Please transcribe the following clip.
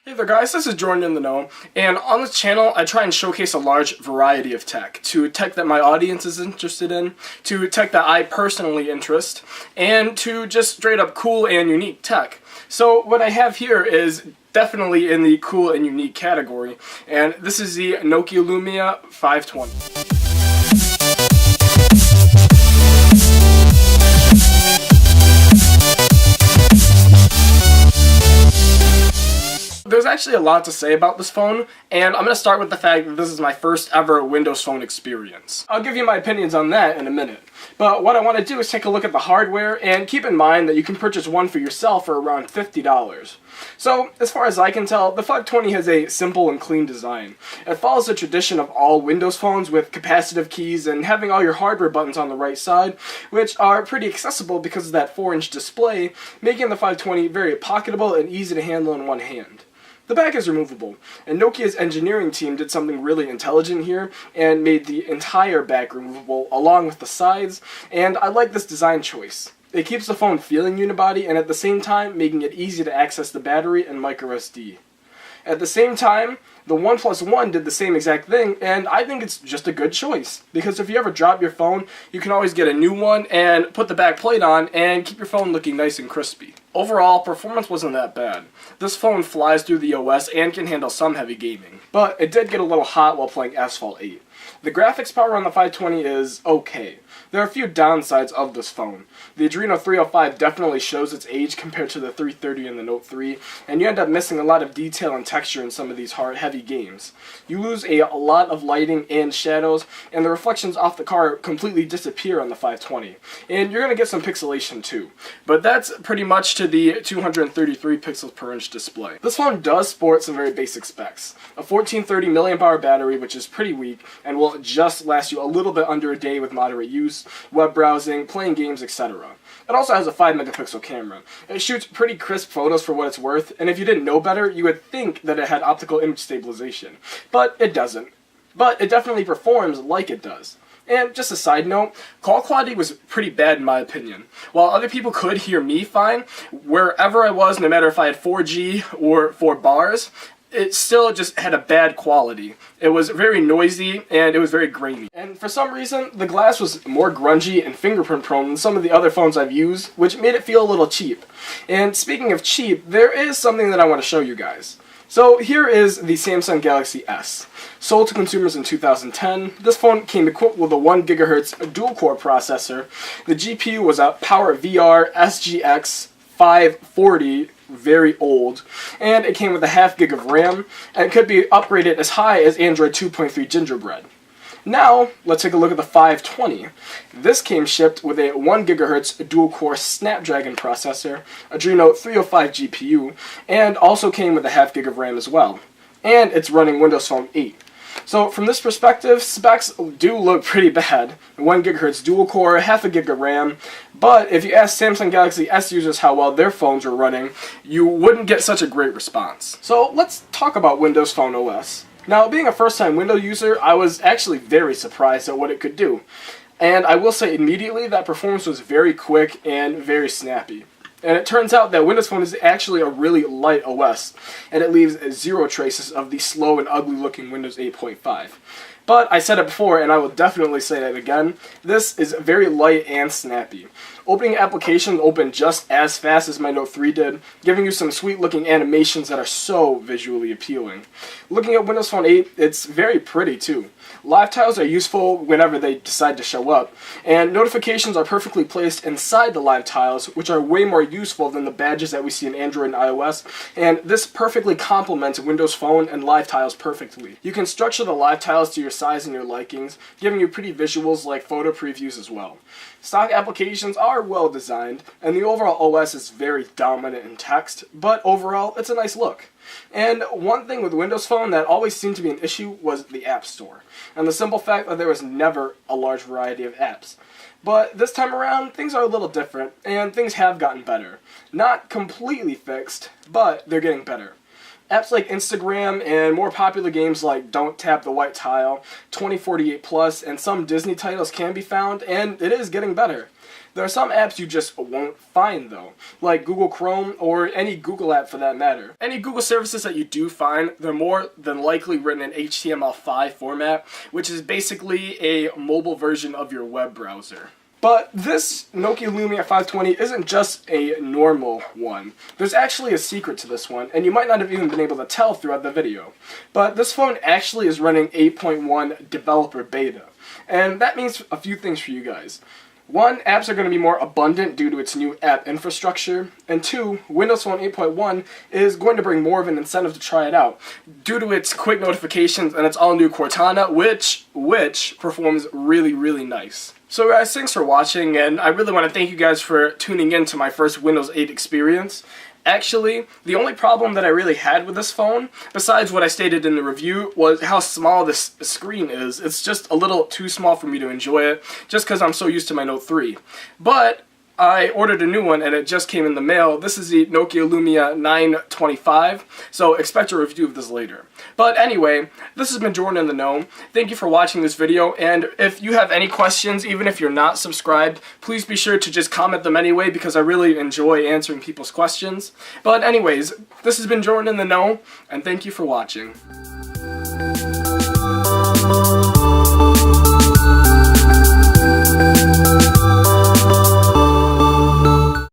Hey there guys, this is Jordan in the Know, and on this channel I try and showcase a large variety of tech that my audience is interested in, to tech that I personally interest, and to just straight up cool and unique tech. So what I have here is definitely in the cool and unique category, and this is the Nokia Lumia 520. There's actually a lot to say about this phone, and I'm going to start with the fact that this is my first ever Windows Phone experience. I'll give you my opinions on that in a minute. But what I want to do is take a look at the hardware, and keep in mind that you can purchase one for yourself for around $50. So, as far as I can tell, the 520 has a simple and clean design. It follows the tradition of all Windows phones with capacitive keys and having all your hardware buttons on the right side, which are pretty accessible because of that 4-inch display, making the 520 very pocketable and easy to handle in one hand. The back is removable, and Nokia's engineering team did something really intelligent here and made the entire back removable along with the sides, and I like this design choice. It keeps the phone feeling unibody and at the same time making it easy to access the battery and microSD. At the same time, the OnePlus One did the same exact thing, and I think it's just a good choice. Because if you ever drop your phone, you can always get a new one and put the back plate on and keep your phone looking nice and crispy. Overall, performance wasn't that bad. This phone flies through the OS and can handle some heavy gaming. But it did get a little hot while playing Asphalt 8. The graphics power on the 520 is okay. There are a few downsides of this phone. The Adreno 305 definitely shows its age compared to the 330 and the Note 3, and you end up missing a lot of detail and texture in some of these heavy games. You lose a lot of lighting and shadows, and the reflections off the car completely disappear on the 520. And you're going to get some pixelation too, but that's pretty much to the 233 pixels per inch display. This phone does sport some very basic specs. A 1430 mAh battery, which is pretty weak, and will just last you a little bit under a day with moderate use, web browsing, playing games, etc. It also has a 5 megapixel camera. It shoots pretty crisp photos for what it's worth, and if you didn't know better, you would think that it had optical image stabilization. But it doesn't. But it definitely performs like it does. And just a side note, call quality was pretty bad in my opinion. While other people could hear me fine, wherever I was, no matter if I had 4G or 4 bars, it still just had a bad quality. It was very noisy and it was very grainy. And for some reason, the glass was more grungy and fingerprint prone than some of the other phones I've used, which made it feel a little cheap. And speaking of cheap, there is something that I want to show you guys. So here is the Samsung Galaxy S. Sold to consumers in 2010, this phone came equipped with a 1 GHz dual-core processor. The GPU was a PowerVR SGX 540, very old, and it came with a ½ gig of RAM, and could be upgraded as high as Android 2.3 Gingerbread. Now, let's take a look at the 520. This came shipped with a 1 GHz dual-core Snapdragon processor, Adreno 305 GPU, and also came with a ½ gig of RAM as well. And it's running Windows Phone 8. So from this perspective, specs do look pretty bad. 1 GHz dual core, ½ a gig of RAM, but if you ask Samsung Galaxy S users how well their phones are running, you wouldn't get such a great response. So let's talk about Windows Phone OS. Now, being a first-time Windows user, I was actually very surprised at what it could do. And I will say immediately that performance was very quick and very snappy. And it turns out that Windows Phone is actually a really light OS, and it leaves zero traces of the slow and ugly looking Windows 8.5. But I said it before, and I will definitely say that again, this is very light and snappy. Opening applications open just as fast as my Note 3 did, giving you some sweet looking animations that are so visually appealing. Looking at Windows Phone 8, it's very pretty too. Live tiles are useful whenever they decide to show up, and notifications are perfectly placed inside the live tiles, which are way more useful than the badges that we see in Android and iOS, and this perfectly complements Windows Phone and live tiles perfectly. You can structure the live tiles to your size and your likings, giving you pretty visuals like photo previews as well. Stock applications are well designed, and the overall OS is very dominant in text, but overall it's a nice look. And one thing with Windows Phone that always seemed to be an issue was the App Store, and the simple fact that there was never a large variety of apps. But this time around, things are a little different, and things have gotten better. Not completely fixed, but they're getting better. Apps like Instagram and more popular games like Don't Tap the White Tile, 2048 Plus, and some Disney titles can be found, and it is getting better. There are some apps you just won't find though, like Google Chrome or any Google app for that matter. Any Google services that you do find, they're more than likely written in HTML5 format, which is basically a mobile version of your web browser. But this Nokia Lumia 520 isn't just a normal one. There's actually a secret to this one, and you might not have even been able to tell throughout the video. But this phone actually is running 8.1 developer beta, and that means a few things for you guys. One, apps are going to be more abundant due to its new app infrastructure, and two, Windows Phone 8.1 is going to bring more of an incentive to try it out, due to its quick notifications and its all-new Cortana, which performs really, really nice. So guys, thanks for watching, and I really want to thank you guys for tuning in to my first Windows 8 experience. Actually, the only problem that I really had with this phone, besides what I stated in the review, was how small this screen is. It's just a little too small for me to enjoy it, just because I'm so used to my Note 3. But I ordered a new one and it just came in the mail. This is the Nokia Lumia 925, so expect a review of this later. But anyway, this has been Jordan in the Know. Thank you for watching this video, and if you have any questions, even if you're not subscribed, please be sure to just comment them anyway, because I really enjoy answering people's questions. But anyways, this has been Jordan in the Know, and thank you for watching.